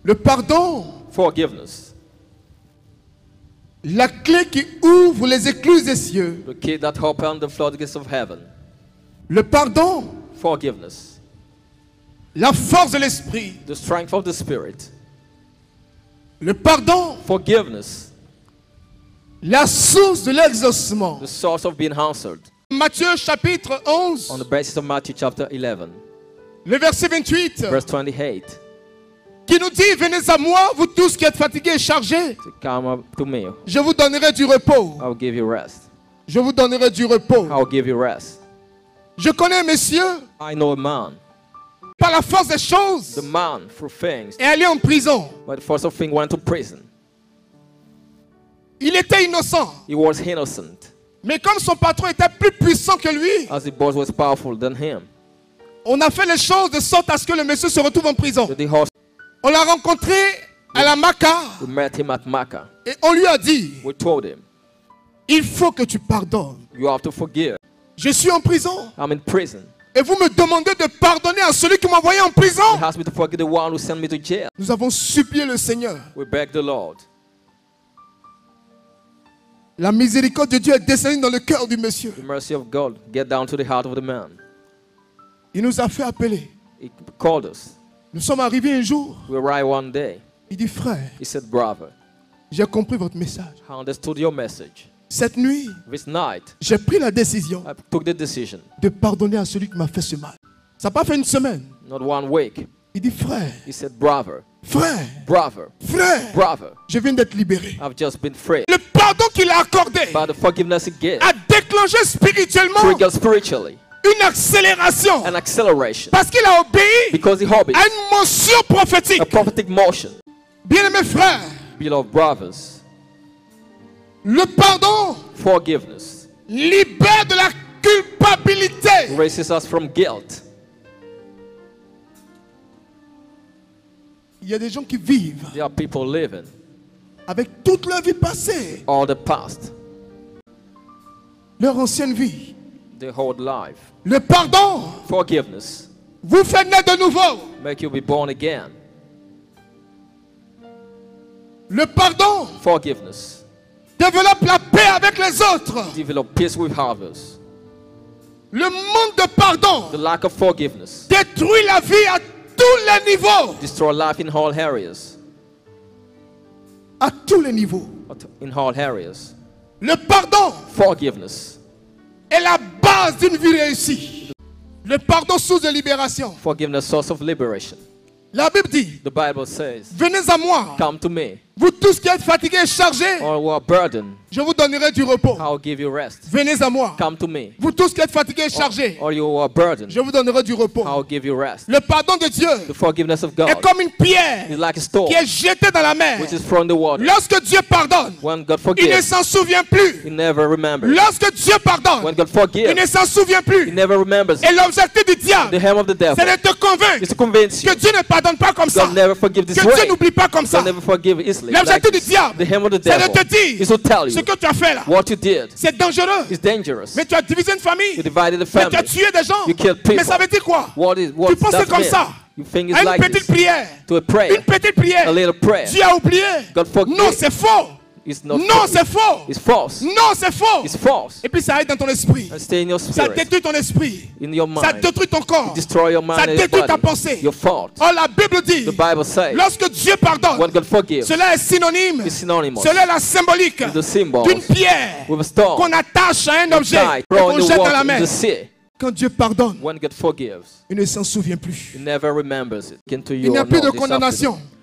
Le pardon. Forgiveness. La clé qui ouvre les écluses des cieux. The key that opens the floodgates of heaven. Le pardon. Forgiveness. La force de l'esprit. The strength of the spirit. Le pardon. Forgiveness. La source de l'exaucement. The source of being answered. Matthieu chapitre 11. On the basis of Matthew chapter 11. Le verset 28. Verse 28. Qui nous dit, venez à moi, vous tous qui êtes fatigués et chargés. Come up to me. Je vous donnerai du repos. I'll give you rest. Je vous donnerai du repos. I'll give you rest. Je connais un monsieur, I know a man. par la force des choses, The man, through things, est allé en prison. by the force of things, went to prison. Il était innocent. He was innocent, Mais comme son patron était plus puissant que lui, as the boss was powerful than him. on a fait les choses de sorte à ce que le monsieur se retrouve en prison. So the horse, On l'a rencontré à la Maca we met him at Makkah. et on lui a dit, We told him, il faut que tu pardonnes. you have to forgive. Je suis en prison. I'm in prison. Et vous me demandez de pardonner à celui qui m'a envoyé en prison. He asked me to forgive the one who sent me to jail. Nous avons supplié le Seigneur. We begged the Lord. La miséricorde de Dieu est descendue dans le cœur du monsieur. The mercy of God get down to the heart of the man. Il nous a fait appeler. He called us. Nous sommes arrivés un jour. We arrived one day. Il dit, frère, He said, brother, j'ai compris votre message. I understood your message. Cette nuit, This night, j'ai pris la décision I took the decision. de pardonner à celui qui m'a fait ce mal. Ça n'a pas fait une semaine. Not 1 week. Il dit, frère, He said, brother, frère, brother, frère, brother, je viens d'être libéré. I've just been free. Le pardon qu'il a accordé By the forgiveness he gave, a déclenché spirituellement triggered spiritually une accélération. an acceleration. Parce qu'il a obéi Because he hobbied à une motion prophétique. a prophetic motion. Bien-aimés frères, Beloved brothers, le pardon forgiveness libère de la culpabilité. raises us from guilt. Il y a des gens qui vivent There are people living avec toute leur vie passée, all the past, leur ancienne vie. their whole life. Le pardon Forgiveness vous fait naître de nouveau. make you be born again. Le pardon Forgiveness développe la paix avec les autres. develop peace with others. Le manque de pardon The lack of forgiveness détruit la vie à tous les niveaux. destroy life in all areas. À tous les niveaux. In all areas. Le pardon Forgiveness. est la base d'une vie réussie. Le pardon, source de libération. Forgiveness, source of liberation. La Bible dit, The Bible says, venez à moi, come to me, vous tous qui êtes fatigués et chargés, all who are burdened, je vous donnerai du repos. I'll give you rest. Venez à moi, Come to me, vous tous qui êtes fatigués et chargés, all you who are burdened, je vous donnerai du repos. I'll give you rest. Le pardon de Dieu The forgiveness of est God comme une pierre is like a stone qui est jetée dans la mer. which is from the water. Lorsque Dieu pardonne, When God il ne forgives, s'en souvient plus. he never remembers. Lorsque Dieu pardonne, When God il forgives, ne s'en souvient he plus. never remembers. Et l'objectif du The diable, aim of the devil c'est de te convaincre is to convince you que Dieu ne pardonne pas comme ça. God never forgives this Que Dieu way. n'oublie pas comme ça. God never forgive easily. L'objectif du Like diable, the aim of the c'est de devil te dire, is to tell ce you que tu as fait là, what you did c'est dangereux. is dangerous. Mais tu as divisé une famille. You divided the Mais tu as family. tué des gens. You killed people. Mais ça veut dire quoi? What Tu does pensais that comme mean? ça. You think À it's une like petite this? prière. To a prayer, Une petite prière. a little prayer. Dieu a oublié. God forgive. Non, c'est faux. It's not Non, true. c'est faux. It's false. Non, c'est faux. It's false. Et puis ça aille dans ton esprit. And stay in your Ça spirit, détruit ton esprit. in your Ça mind. détruit ton corps. Destroy your mind Ça and your détruit ta body. pensée. Your thought. Oh, la Bible dit, The Bible says, lorsque Dieu pardonne, when God forgives, cela est synonyme. it's synonymous Cela est la symbolique with the symbol d'une pierre with a stone qu'on attache à un objet tied, et thrown qu'on in the jette dans la water, in mer. the sea. Quand Dieu pardonne, When God forgives, il ne s'en souvient plus. he never remembers it. Into Il you n'y a or plus not de this condamnation. afternoon.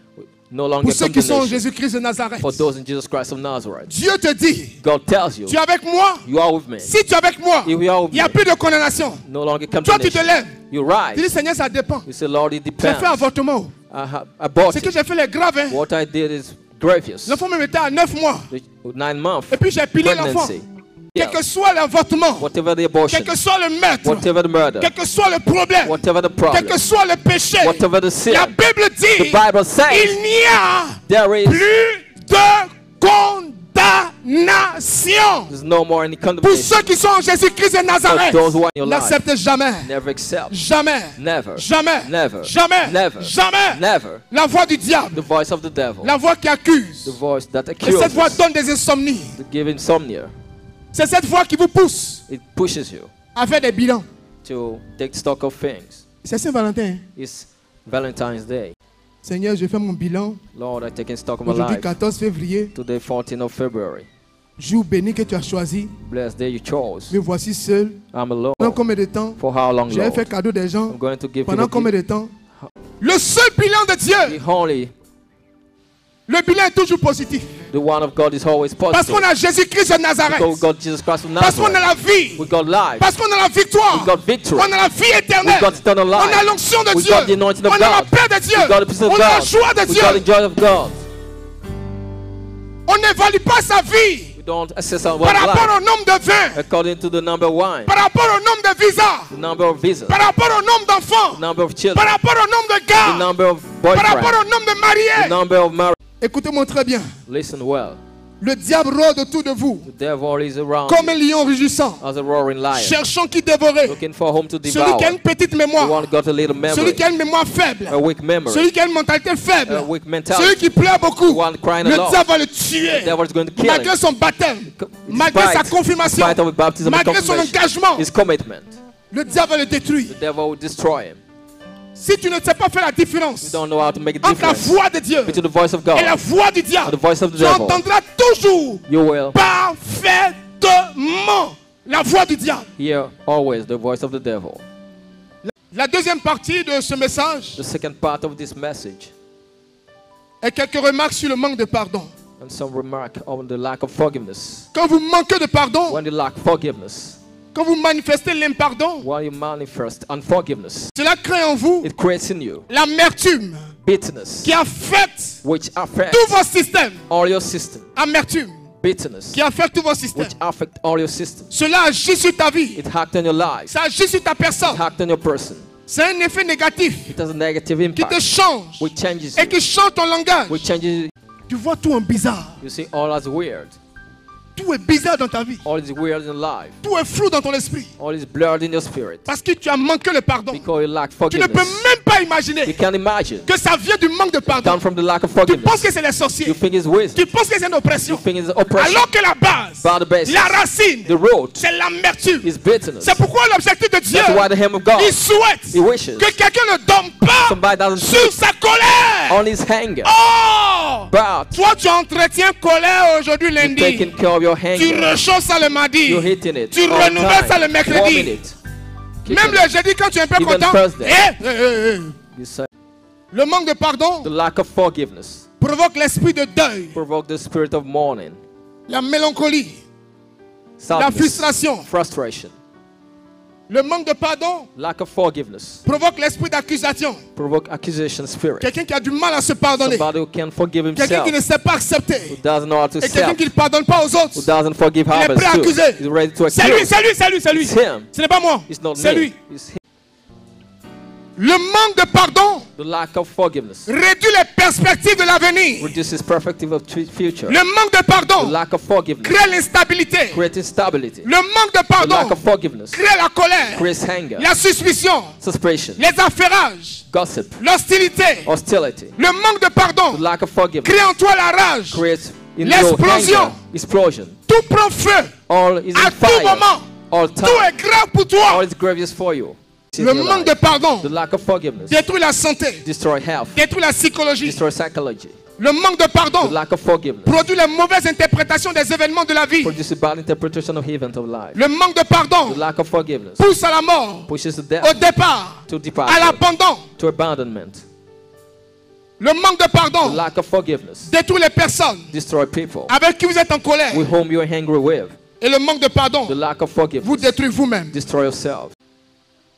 No longer Pour ceux qui sont en condemnation Jésus-Christ de Nazareth, for those in Jesus Christ of Nazareth. Dieu te dit, God tells you, tu es avec moi. you are with me. Si tu es avec moi, If you are with il n'y a me, plus de condamnation. no longer Toi, tu te condemnation. lèves. You Tu dis, rise. Seigneur, ça dépend. You say, Lord, it J'ai depends. fait avortement. I bought Ce que it. j'ai fait, les grave. Hein. What I did is grievous. L'enfant me mettait à 9 mois. 9 months Et puis j'ai pilé l'enfant. pregnancy. Quel que soit l'avortement, Whatever the abortion, quel que soit le meurtre, whatever the murder, quel que soit le problème, whatever the quel problem, que soit le péché, whatever the sin, la Bible the dit, Bible says il n'y a there is plus de condamnation. There's no more any Pour condemnation. ceux qui sont en Jésus-Christ de Nazareth, For those who are in your life. n'acceptez jamais, Never accept. jamais, Never. jamais, Never. jamais, Never. jamais Never. la voix du diable, The voice of the devil. la voix qui accuse. The voice that Et accuses. cette voix donne des insomnies. To give insomnia. C'est cette voix qui vous pousse It pushes you à faire des bilans. to take stock of things. C'est Saint-Valentin. It's Valentine's Day. Seigneur, je fais mon bilan Lord, I take in stock of my aujourd'hui life. 14 février, Today, 14th of February. jour béni que tu as choisi. Blessed day you chose. Me voici seul. I'm alone. Pendant combien de temps For how long, j'ai Lord? fait cadeau des gens? I'm going to give Pendant you combien the, de temps? Le seul bilan de Dieu, the holy. le bilan est toujours positif. The one of God is always Parce positive. qu'on a Jésus-Christ de Nazareth. Because we got Jesus Christ of Parce qu'on a Nazareth. la vie. We got life. Parce qu'on a la victoire. We got victory. On a la vie éternelle. We got eternal On life. a l'onction de We Dieu. got the anointing of On a la God. paix de Dieu. We got the peace of On a la God. joie de We got the Dieu. joy of God. On n'évalue pas sa vie We don't assess our par rapport life au nombre de vins, according to the number of wine, par rapport au nombre de visas, the number of visas, par rapport au nombre d'enfants, the number of par children, rapport au nombre de the gars, number of par rapport boyfriends, au nombre de the mariés. number of married. Écoutez-moi très bien. Listen well. Le diable rôde autour de vous The devil is around comme un you lion rugissant, as a roaring lion, cherchant qui dévorer. looking for whom to Celui devour. qui a une petite The mémoire, one got a little celui memory, qui a une mémoire faible, a weak memory, celui qui a une mentalité a faible, weak celui mentality. qui pleure beaucoup. The one crying Le a lot. diable va le The tuer devil is going to kill malgré him. son baptême, malgré sa In confirmation, spite of his baptism and malgré son confirmation, engagement. his commitment, Le diable va le détruire. the devil will destroy him. Si tu ne sais pas faire la You différence don't know how to make a entre la difference voix de Dieu between the voice of et la God voix du and the diable, voice of the tu devil. entendras toujours You will parfaitement la voix du diable. hear always the voice of the devil. La deuxième partie de ce message The second part of this message, est quelques remarques sur le manque de pardon. and some remark on the lack of forgiveness. Quand vous manquez de pardon, When you lack forgiveness, quand vous manifestez l'impardon, when you manifest unforgiveness, cela crée en vous it creates in you l'amertume bitterness, qui affecte which affects tous vos systèmes. all your system. Amertume Bitterness, qui affecte tous vos systèmes. which affect all your system. Cela agit sur ta vie. It hacked on your life. Ça agit sur ta It personne. hacked on your person. C'est un effet négatif It has a negative qui te impact, change which changes et you, qui change ton langage. which changes. Tu vois tout en bizarre. You see, all as weird. Tout est bizarre dans ta vie. All is weird in life. Tout est flou dans ton esprit. All is blurred in your spirit. Parce que tu as manqué le pardon. Because you lack Tu ne peux forgiveness. même pas You imaginer can't imagine. que ça vient du manque de pardon. Down from the lack of Tu penses forgiveness. que c'est les You sorciers. think it's wisdom. Tu penses que c'est une You oppression. think it's oppression. Alors que la base, By the basis, la racine, the root c'est l'amertume. is bitterness. C'est pourquoi l'objectif de Dieu, That's why the hand of God, il souhaite He wishes que quelqu'un ne dorme pas somebody doesn't sur sleep sa colère. on his anger. Oh! But Toi, tu entretiens colère aujourd'hui you're lundi. taking care of your Tu anger. rechauffes ça le mardi. You're hitting it. Tu all the renouvelles ça le time. mercredi. Warming it. Keep Même it. le jeudi, quand tu es un peu Even content, Thursday. You say, le manque de pardon the lack of forgiveness provoque l'esprit de deuil, provoke the spirit of mourning, la mélancolie, la sadness, frustration. frustration. Le manque de pardon Lack of forgiveness provoque l'esprit d'accusation. provoke accusation spirit. Quelqu'un qui a du mal à se pardonner. Somebody who can't forgive Quelqu'un himself, qui ne sait pas who accepter. doesn't know how to Et quelqu'un accept, qui ne pardonne pas aux who autres. doesn't forgive Il est others prêt à too. accuser. He's ready to C'est lui, accuse. c'est lui, c'est lui, c'est lui. It's him. Ce n'est pas moi. It's not C'est me. lui. It's him. Le manque de pardon The lack of forgiveness réduit les perspectives de l'avenir. reduces perspective of future. Le manque de The pardon lack of forgiveness crée l'instabilité. creates instability. Le manque de The lack pardon of forgiveness crée la colère, creates anger, la suspicion, suspicion, les affairages, gossip, l'hostilité. hostility. Le manque de The pardon lack of forgiveness crée en toi la rage. creates in you L'explosion. anger, explosion. Tout prend feu. All is À in tout fire. moment. All Tout time. est grave pour All toi. is grievous for you. Le manque de pardon The lack of forgiveness détruit la santé, destroy health, détruit la psychologie. destroy psychology. Le manque de The pardon lack of forgiveness produit les mauvaises interprétations des événements de la vie. produces a bad interpretation of event of life. Le manque de The pardon lack of forgiveness pousse à la mort, pushes the au death départ, to à departure, l'abandon. to abandonment. Le manque de The pardon lack of forgiveness détruit les personnes destroy people avec qui vous êtes en colère. with whom you are angry with. Et le manque de pardon The lack of vous forgiveness détruit vous-même. destroy yourself.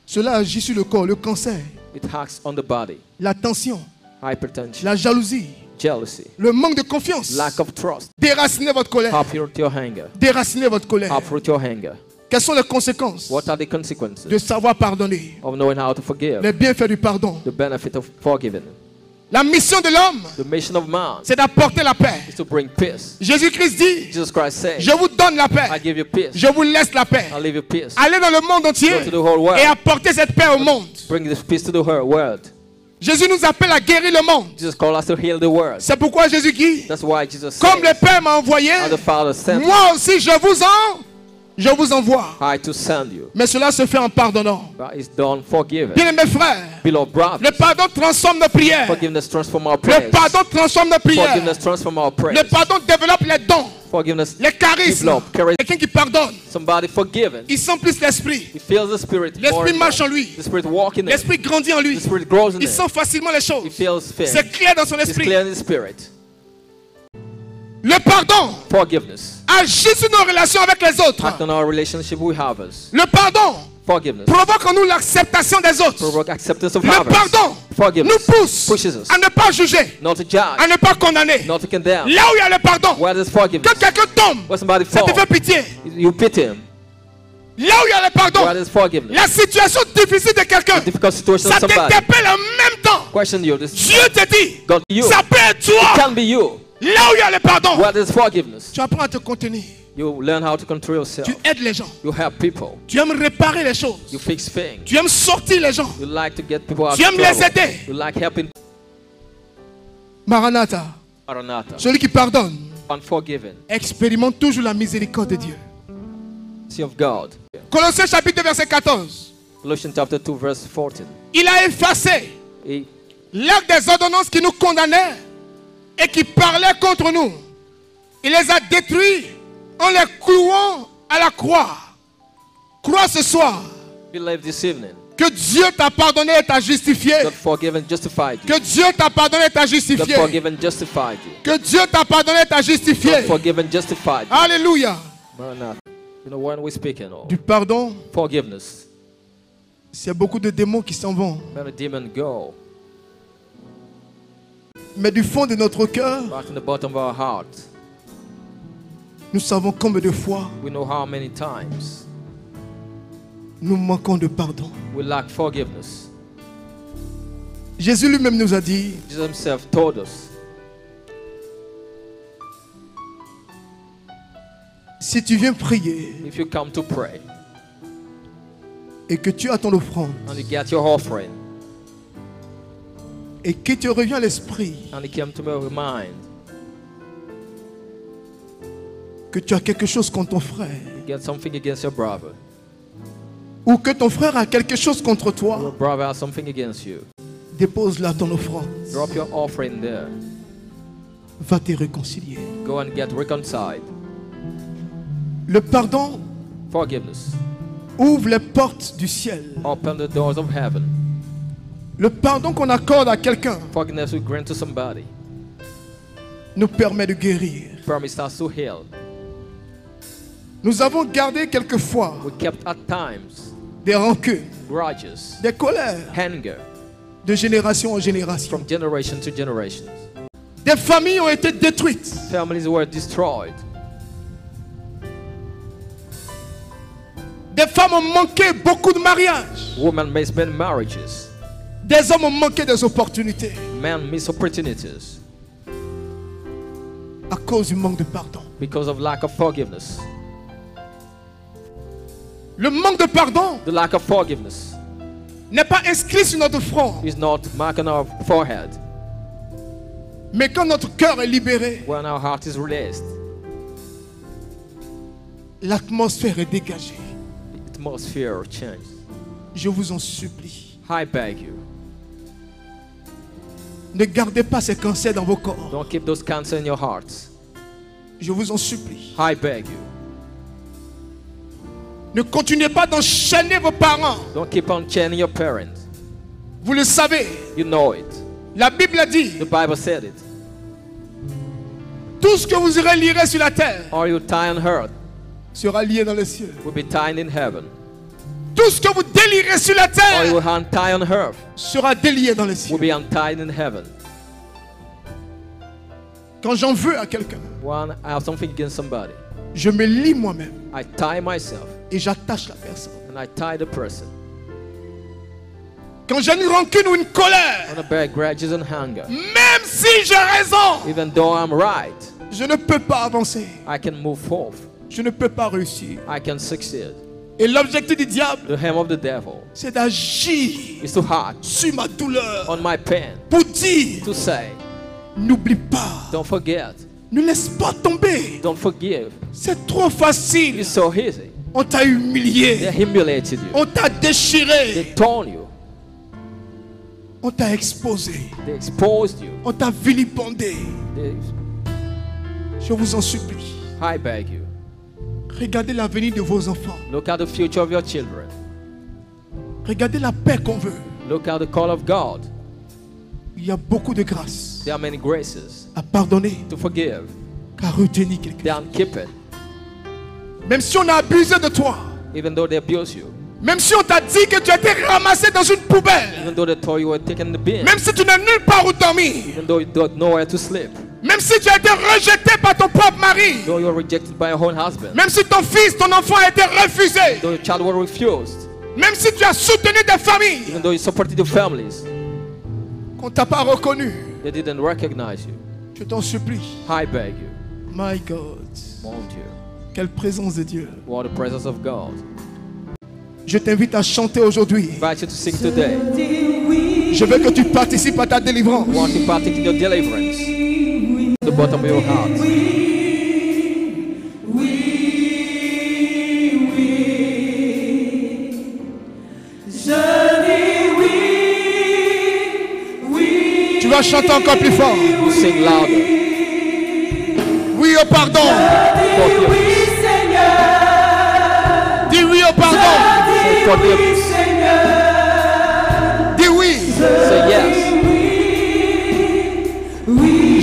Cela agit sur le corps, le cancer, It hacks on the body, la tension, hypertension, la jalousie, jealousy, le manque de confiance. lack of trust. Déracinez votre colère. Uproot your anger. Déracinez votre colère. Uproot your anger. Quelles sont les conséquences What are the consequences de savoir pardonner? of knowing how to forgive? Les bienfaits du pardon. The benefit of forgiving. La mission de l'homme, The mission of man c'est d'apporter la paix. is to bring peace. Jésus-Christ dit, Jesus Christ said, je vous donne la I paix. give you peace. Je vous laisse la paix. I'll leave you peace. Allez dans le monde entier Go to the whole world. et apporter cette paix au monde. Bring this peace to the whole world. Jésus nous appelle à guérir le monde. Jesus called us to heal the world. C'est pourquoi Jésus dit, That's why Jesus comme le said, Père m'a envoyé, and the Father sent moi aussi je vous envoie. I to send you. Mais cela se fait en pardonnant. But it's done forgiven. Bien mes frères, Beloved brothers, le pardon transforme nos prières. forgiveness transforms our Le prayers. pardon transforme nos prières. Forgiveness transforms our Le prayers. pardon développe les dons, Forgiveness les charismes. develops charisma. Quelqu'un qui pardonne, Somebody forgiven. il sent plus l'esprit. He feels the Spirit more L'esprit and marche en more. lui. The Spirit walking in him. L'esprit grandit en lui. The Spirit grows in Il him. sent facilement les He choses. feels C'est things. clair dans son It's esprit. clear in his spirit. Le pardon Forgiveness. agit sur nos relations avec les autres. Act on our relationship with others. Le pardon Forgiveness. provoque en nous l'acceptation des autres. Provoke acceptance of Le others. pardon nous Forgiveness pousse pushes us à ne pas juger, not to à judge, ne pas condamner. not to condemn. Là où il y a le pardon, Where there's que forgiveness, quelqu'un tombe, where somebody ça te falls, fait pitié. you pity him. Là où il y a le pardon, Where there's forgiveness, la situation difficile de quelqu'un, difficult situation ça of somebody, t'interpelle en même temps. question you. This Dieu te dit, God, you. ça peut être It toi. can be you. Là où il y a le pardon, Where there's forgiveness, tu apprends à te contenir. you learn how to control yourself. Tu aides les gens. You help people. Tu aimes réparer les choses. You fix things. Tu aimes sortir les gens. You like to get people out Tu of aimes les trouble. aider. You like helping. Maranatha, Maranatha. celui qui pardonne, Unforgiven. expérimente toujours la miséricorde de Dieu. See of God. Colossiens chapitre 2 verset 14. Colossians chapter 2 verse 14. Il a effacé He l'acte des ordonnances qui nous condamnaient et qui parlaient contre nous. Il les a détruits en les clouant à la croix. Crois ce soir believed this evening. que Dieu t'a pardonné et t'a justifié. God forgiven, justified you. Que Dieu t'a pardonné et t'a God justifié. forgiven, justified you. Que Dieu t'a pardonné et t'a justifié. God forgiven, justified you. Alléluia. Maranatha. You know when we're speaking of Du pardon, forgiveness, c'est beaucoup de démons qui s'en vont. many demons go. Mais du fond de notre cœur, But in the bottom of our heart, nous savons combien de fois we know how many times nous manquons de pardon. we lack forgiveness. Jésus lui-même nous a dit, Jesus himself told us, si tu viens prier if you come to pray et que tu as ton offrande and you get your offering et que tu reviens à l'esprit and it came to my mind, que tu as quelque chose contre ton frère you get something against your brother, ou que ton frère a quelque chose contre your toi, brother has something against you, dépose là ton offrande. drop your offering there. Va te réconcilier. Go and get reconciled. Le pardon Forgiveness. ouvre les portes du ciel. Open the doors of heaven. Le pardon qu'on accorde à quelqu'un Forgiveness we grant to somebody. nous permet de guérir. Promise us to heal. Nous avons gardé quelquefois We kept at times des rancunes, grudges, des colères anger de génération en génération. from generation to generation. Des familles ont été détruites. Families were destroyed. Des femmes ont manqué beaucoup de mariages. Women miss many marriages. Des hommes ont manqué des opportunités Men miss opportunities à cause du manque de pardon. because of lack of forgiveness. Le manque de pardon The lack of forgiveness n'est pas inscrit sur notre front. is not marked on our forehead. Mais quand notre cœur est libéré, When our heart is released, l'atmosphère est dégagée. the atmosphere changes. Je vous en supplie. I beg you, Ne gardez pas ces cancers dans vos corps. don't keep those cancer in your hearts. Je vous en supplie. I beg you, Ne continuez pas d'enchaîner vos parents. don't keep on chaining your parents. Vous le savez. You know it. La Bible a dit, The Bible said it. tout ce que vous relierez sur la terre All you tie on earth sera lié dans les cieux. will be tied in heaven. Tout ce que vous délierez sur la All you terre untie on earth sera délié dans les will cieux. be untied in heaven. Quand j'en veux à quelqu'un, When I have something against somebody, je me lie moi-même I tie myself et j'attache la personne. and I tie the person. quand j'ai une rancune ou une colère, when I bear grudges and hunger, même si j'ai raison, even though I'm right, je ne peux pas avancer. I can move forth. Je ne peux pas réussir. I can succeed. Et l'objectif du diable, The aim of the devil c'est d'agir is to hurt sur ma douleur on my pain, pour dire, to say, n'oublie pas, don't forget, ne laisse pas tomber. don't forgive. C'est trop facile. It's so easy. On t'a They humilié, humiliated you. on t'a They déchiré, torn you. on t'a exposé, They exposed you. on t'a vilipendé. They, Je vous en supplie, I beg you. regardez l'avenir de vos enfants. Look at the future of your children. Regardez la paix qu'on veut. Look at the call of God. Il y a beaucoup de grâce There are many graces à pardonner, to forgive, qu'à retenir quelqu'un. they are keeping. Même si on a abusé de toi, Even though they abuse you, même si on t'a dit que tu as été ramassé dans une poubelle, even though they told you were taken in the bin, même si tu n'as nulle part où dormir, even though you don't know where to sleep, même si tu as été rejeté par ton propre mari, though you were rejected by your own husband, même si ton fils, ton enfant a été refusé, though your child was refused, même si tu as soutenu des familles even though you supported your families, qu'on t'a pas reconnu, they didn't recognize you. je t'en supplie. I beg you, My God, won't you? quelle présence de Dieu. Want the presence of God. Je t'invite à chanter aujourd'hui. Invite you to sing today. Je veux que tu participes à ta délivrance. Want to partake in your deliverance. The bottom of your heart. Tu vas chanter encore plus fort. You sing louder. Oui au pardon. Forgive. Dis oui au pardon. Say forgive. Dis oui. Say yes.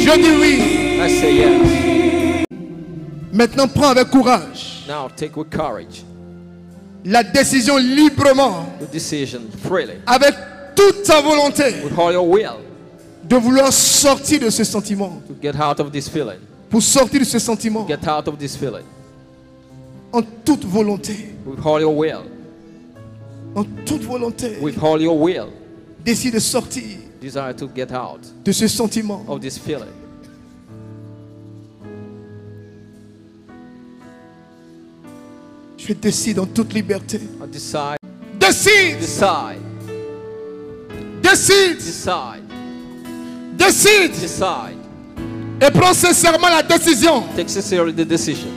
Je dis oui. I say yes. Maintenant, prends avec courage Now take with courage la décision librement, the decision freely, avec toute ta volonté, with all your will, de vouloir sortir de ce sentiment. to get out of this feeling. Pour sortir de ce sentiment, Get out of this feeling. en toute volonté, With all your will. en toute volonté, With all your will. décide de sortir Desire to get out de ce sentiment. of this feeling. Je décide en toute liberté. I decide. Décide, Decide. décide, Decide. décide. Decide. Et prends sincèrement la décision. Take sincerely the decision.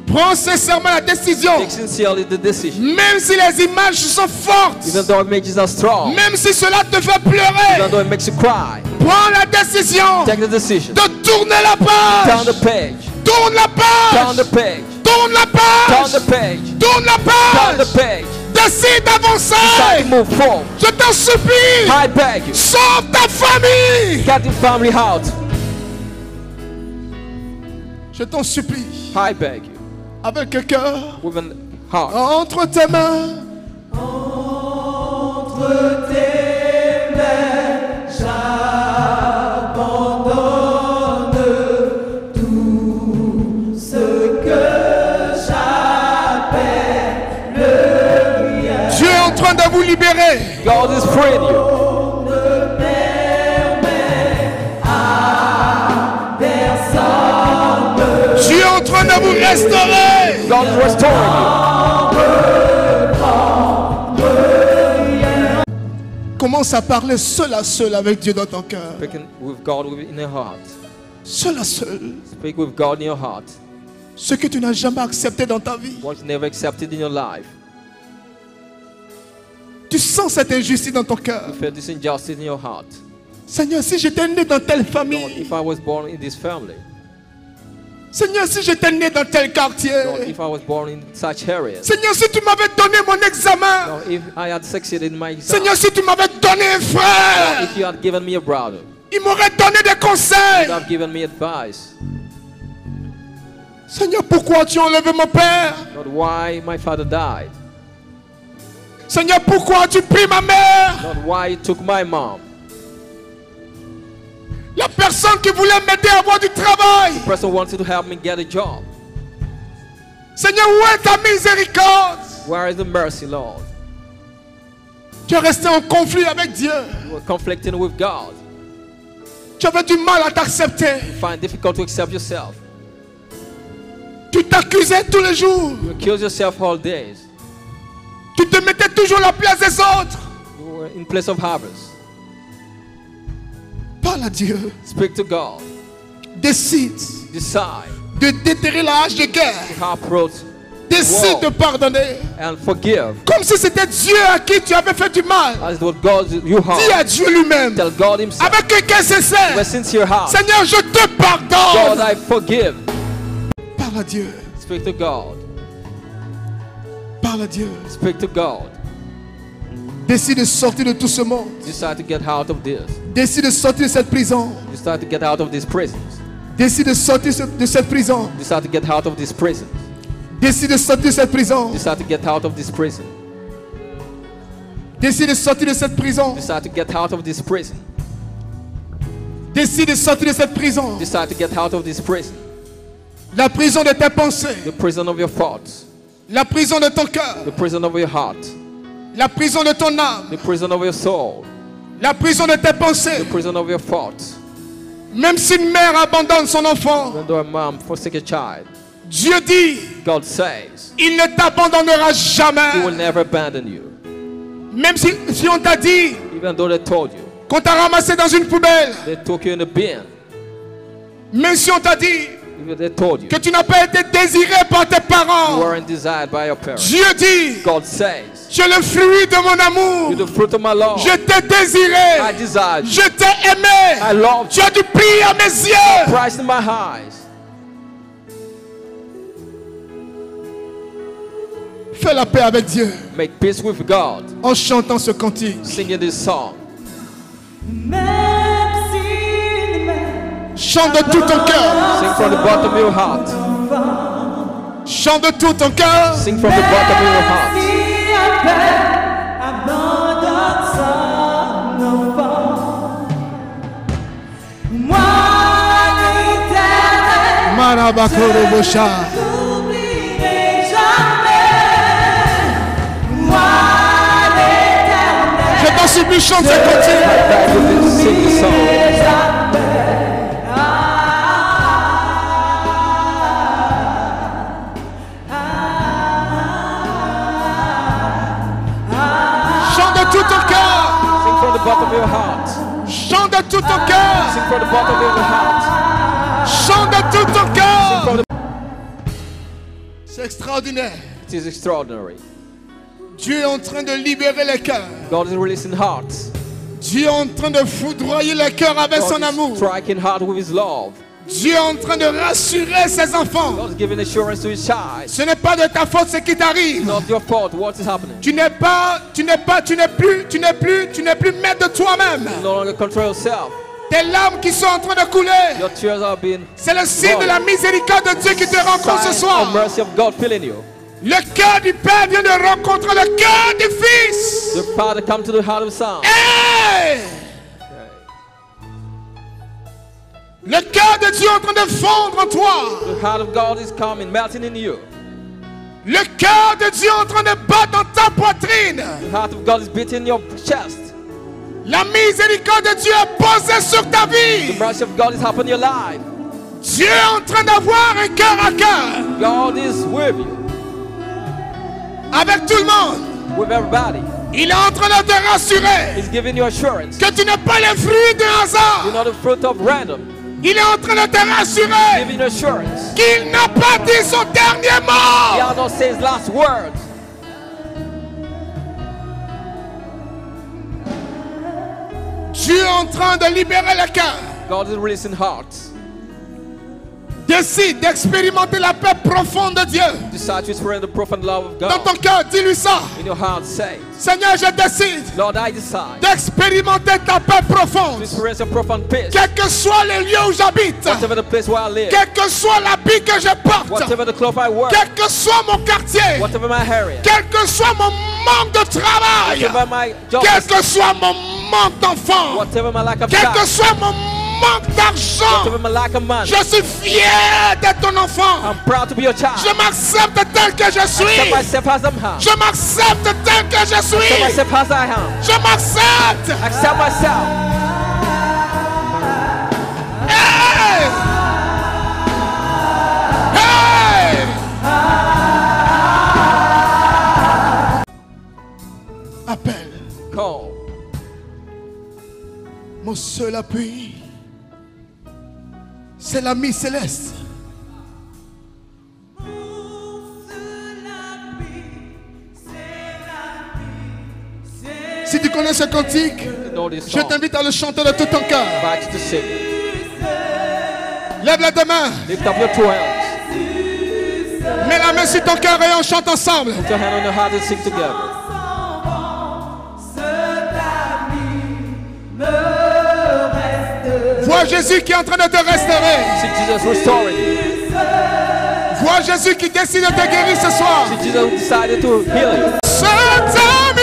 Prends sincèrement la décision. Take sincerely the decision. Même si les images sont fortes, Even though images are strong. même si cela te fait Even pleurer, though it makes you cry. prends la décision Take the decision. de tourner la Down page. the page. Tourne la Down the page. page. Tourne la Down the page. page. Tourne la Down the page. page. Décide Decide to d'avancer. move forward. Je t'en supplie. I beg you. Sauve ta famille. Get your family out. Je t'en supplie. I beg you. Avec un cœur With a heart. entre tes mains. Dieu est en train de vous libérer. God is freeing you. Dieu est en train de vous restaurer. God is restoring you. Commence à parler seul à seul avec Dieu dans ton cœur. Speaking with God in your heart. Seul à seul. Speak with God in your heart. Ce que tu n'as jamais accepté dans ta vie. What you never accepted in your life. Tu sens cette injustice dans ton cœur. You feel this injustice in your heart. Seigneur, si j'étais né dans telle Lord, famille. if I was born in this family. Seigneur, si j'étais né dans tel quartier. Lord, if I was born in such areas. Seigneur, si tu m'avais donné mon examen. Lord, if I had succeeded in my exam. Seigneur, si tu m'avais donné un frère. If you had given me a brother. Il m'aurait donné des conseils. You have given me advice. Seigneur, pourquoi tu as enlevé mon père? Lord, why my father died. Seigneur, pourquoi tu pris ma mère? Lord, why you took my mom. La personne qui voulait m'aider à avoir du travail. The person wanted to help me get a job. Seigneur, où est ta miséricorde? Where is the mercy, Lord? Tu es resté en conflit avec Dieu. You were conflicting with God. Tu avais du mal à t'accepter. You find it difficult to accept yourself. Tu t'accusais tous les jours. You accuse yourself all days. Tu te mettais toujours à la place des autres. You were in place of others. Parle à Dieu. Speak to God. Décide Decide de déterrer la hache de guerre. to approach Décide de pardonner. and forgive. Comme si c'était Dieu à qui tu avais fait du mal. As it was God you Dis harm. à Dieu lui-même. Tell God Himself. Avec un cœur sincère. With a sincere heart. Seigneur, je te God, pardonne. I forgive. Parle à Dieu. Speak to God. Parle à Dieu. Speak to God. Décide de sortir de tout ce monde. Decide to get out of this. Décide de sortir de cette prison. Decide to get out of these prisons. Décide de sortir de cette prison. Decide to get out of these prisons. Décide de sortir de cette prison. Decide to get out of this prison. Décide de sortir de cette prison. Decide to get out of this prison. Décide de sortir de cette prison. Decide to get out of this prison. La prison de tes pensées. The prison of your thoughts. La prison de ton cœur. The prison of your heart. La prison de ton âme. The prison of your soul. La prison de tes pensées. The prison of your thoughts. Même si une mère abandonne son enfant, Even though a mom forsake a child, Dieu dit, God says il ne t'abandonnera He will jamais. never abandon you. Même si on t'a dit Even though they told you, qu'on t'a ramassé dans une poubelle. they took you in a bin. Même si on t'a dit Even they told you, que tu n'as pas été désiré par tes you parents. weren't desired by your parents. Dieu dit, God says, tu es le fruit de mon amour. you're the fruit of my love. Je t'ai désiré. I desired you. Je t'ai aimé. I love Tu you. as du prix à mes yeux. Christ in my eyes. Fais la paix avec Dieu Make peace with God. en chantant ce cantique. Singing this song. Chante de tout ton cœur. Sing from the bottom of your heart. Chante de tout ton cœur. Sing from the bottom of your heart. Marabakoro Bosha. Je t'en supplie, chante ce cantique. That you can sing the song. Chante de tout ton cœur. Sing from the bottom of your heart. Chante de tout ton cœur. Sing from the bottom of your heart. Chante de tout ton Sing cœur. from the... C'est extraordinaire. It is extraordinary. Dieu est en train de libérer les cœurs. God is releasing hearts. Dieu est en train de foudroyer les cœurs avec son God is amour. striking heart with His love. Dieu est en train de rassurer ses enfants. God is giving assurance to His child. Ce n'est pas de ta faute ce qui t'arrive. Not your fault. What is happening? Tu n'es plus maître de toi-même. No longer control yourself. Tes larmes qui sont en train de couler, Your tears are being c'est le signe de la miséricorde de Dieu qui te rencontre ce sign soir. of mercy of God filling you. Le cœur du Père vient de rencontrer le cœur du Fils. The Father come to the heart of the Son. Hey! Le cœur de Dieu est en train de fondre en toi. The heart of God is coming, melting in you. Le cœur de Dieu est en train de battre dans ta poitrine. The heart of God is beating your chest. La miséricorde de Dieu est posée sur ta The vie. mercy of God is happening in your life. Dieu est en train d'avoir un cœur à cœur God is with you, avec tout le monde. with everybody. Il est en train de te rassurer He's giving you assurance. que tu n'es pas le fruit d'un hasard. You're not the fruit of random. Il est en train de te rassurer Giving you assurance. qu'il n'a pas dit son dernier He mot. has not said his last words. Dieu est en train de libérer le cœur. God is releasing hearts. Décide d'expérimenter la paix profonde de Dieu. Decide to experience the profound love of Dans God. ton cœur, dis-lui ça. In your heart, say, Seigneur, je décide Lord, I decide d'expérimenter ta paix to profonde. experience your profound peace. Quel que soit le lieu où j'habite, Whatever the place where I live, quel que soit l'habit que je porte, whatever the cloth I wear, quel que soit mon quartier, whatever my area, quel que soit mon manque de travail, whatever my job quel is, que soit mon manque d'enfant, whatever my lack of quel que child, soit mon manque d'argent, whatever my lack of money, je suis fier d'être ton enfant. I'm proud to be your child. Je m'accepte tel que je Accept suis. myself as I'm am. Je m'accepte tel que je Accept suis. myself as I am. Je m'accepte. Accept myself. Hey! Hey! Appelle. Call. Mon seul appui, c'est l'ami céleste. Si tu connais ce cantique, You know this je song. t'invite à le chanter de tout ton cœur. Invite you to sing. Lève la main, Lift up your two hands. mets la main sur ton cœur et on chante ensemble. Put your hand on your heart and sing together. Vois Jésus qui est en train de te restaurer. See Jesus restoring you. Vois Jésus qui décide de te guérir ce soir. See Jesus who decided to heal you. Cet ami,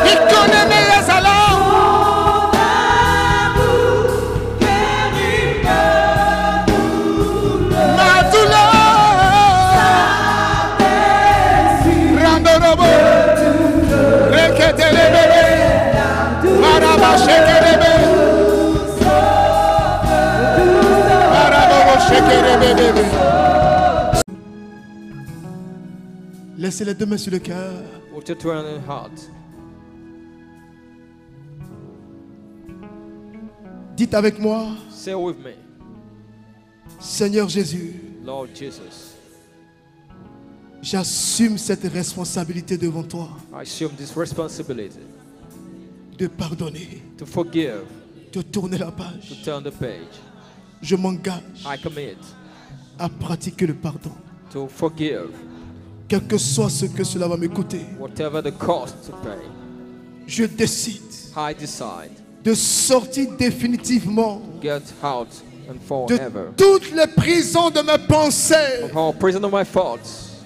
il connaît mes talents. Ma douleur, Randorobo, Reketelebe, Marabashekelebe, Marabashekelebe. Laissez les deux mains sur le cœur. Put your two hands on your heart. Dites avec moi, Say with me, Seigneur Jésus, Lord Jesus, j'assume cette responsabilité devant toi I assume this responsibility de pardonner, to forgive, de tourner la to page. turn the page. Je m'engage I commit à pratiquer le pardon, to forgive, quel que soit ce que cela va me coûter. whatever the cost to pay. Je décide I decide de sortir définitivement to get out and de forever toutes les prisons de mes pensées, of all prison of my thoughts,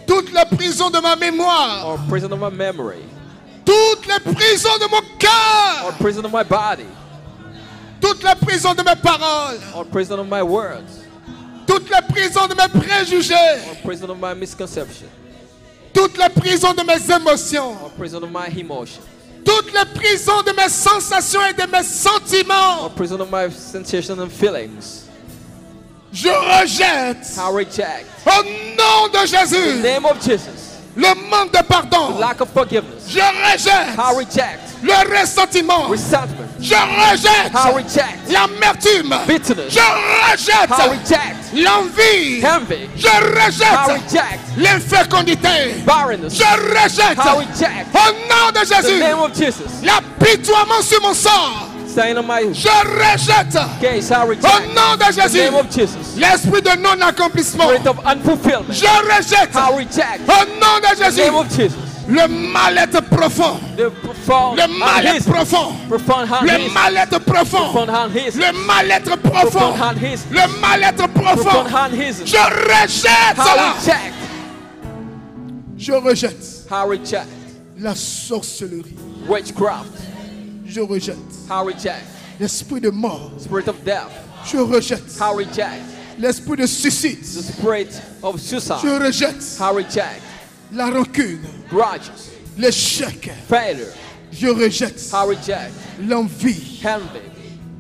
toutes les prisons de ma mémoire, or prison of my memory, toutes les prisons de mon or cœur, prison of my body, toutes les prisons de mes paroles, or prison of my words, toutes les prisons de mes préjugés, or prison of my misconception, toutes les prisons de mes émotions, or prison of my emotion, toutes les prisons de mes sensations et de mes or sentiments. prison of my sensations and feelings. Je rejette I reject au nom de in the Jésus name of Jesus le manque de pardon. lack of forgiveness. Je rejette I reject le ressentiment. resentment. Je rejette I reject l'amertume. bitterness. Je I rejette reject l'envie. envy. Je I rejette reject l'infécondité. barrenness. Je rejette I reject au nom de in the Jésus name of Jesus. l'apitoiement sur mon sort. Saying on my Je rejette case, I au reject nom de in the Jésus name of Jesus. l'esprit de non-accomplissement. Spirit of unfulfillment. Je rejette I reject au nom de in the Jésus name of Jesus. le mal-être profond. The profound Le mal-être unhis- profond. profound Le unhis- mal-être profond. profound unhis- Le mal-être profond. profound unhis- Le mal-être profond. profound unhis- Je rejette I cela. reject. Je rejette I reject la sorcellerie. witchcraft. Je rejette I reject l'esprit de mort. spirit of death. Je rejette I reject l'esprit de suicide. the spirit of suicide. Je rejette I reject la rancune, grudges, l'échec. failure. Je rejette I reject l'envie. envy.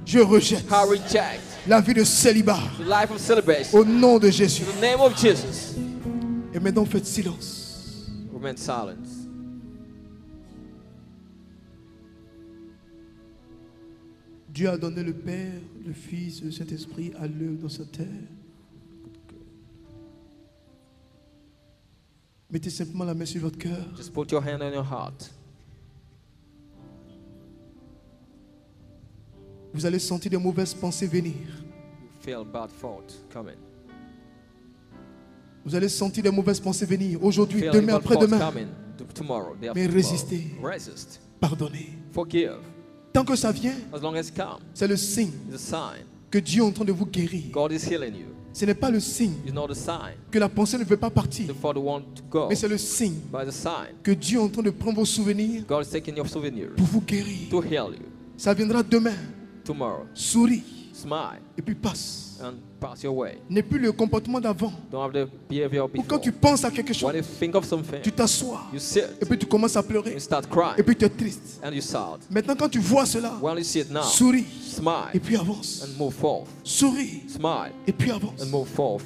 Je rejette I reject la vie de célibat. the life of celebration. Au nom de Jésus. In the name of Jesus. Et maintenant faites silence. Remain silent. Dieu a donné le Père, le Fils et le Saint-Esprit à l'œuvre dans cette terre. Mettez simplement la main sur votre cœur. Just put your hand on your heart. Vous allez sentir de mauvaises pensées venir. You feel bad thought coming. Vous allez sentir de mauvaises pensées venir. Aujourd'hui, Feel demain, evil thoughts après-demain. coming. Tomorrow, day after Mais tomorrow. résistez. Resist. Pardonnez. Forgive. Tant que ça vient, As long as it comes, c'est le signe it's a sign que Dieu est en train de vous guérir. God is healing you. Ce n'est pas le signe It's not a sign que la pensée ne veut pas partir, the Father wants to go, mais c'est le signe but the sign que Dieu est en train de prendre vos souvenirs God is taking your souvenirs pour vous guérir. to heal you. Ça viendra demain. Tomorrow, Souris smile et puis passe. and pass your way. N'est plus le comportement d'avant. Don't have the behavior Ou before. quand tu penses à quelque chose, When you think of something, tu t'assois you sit et puis tu commences à pleurer and start et crying puis tu es triste. and you sad. Maintenant quand tu vois cela, When you see it now, souris et smile puis avance. and move forth. Souris Smile et puis avance. and move forth.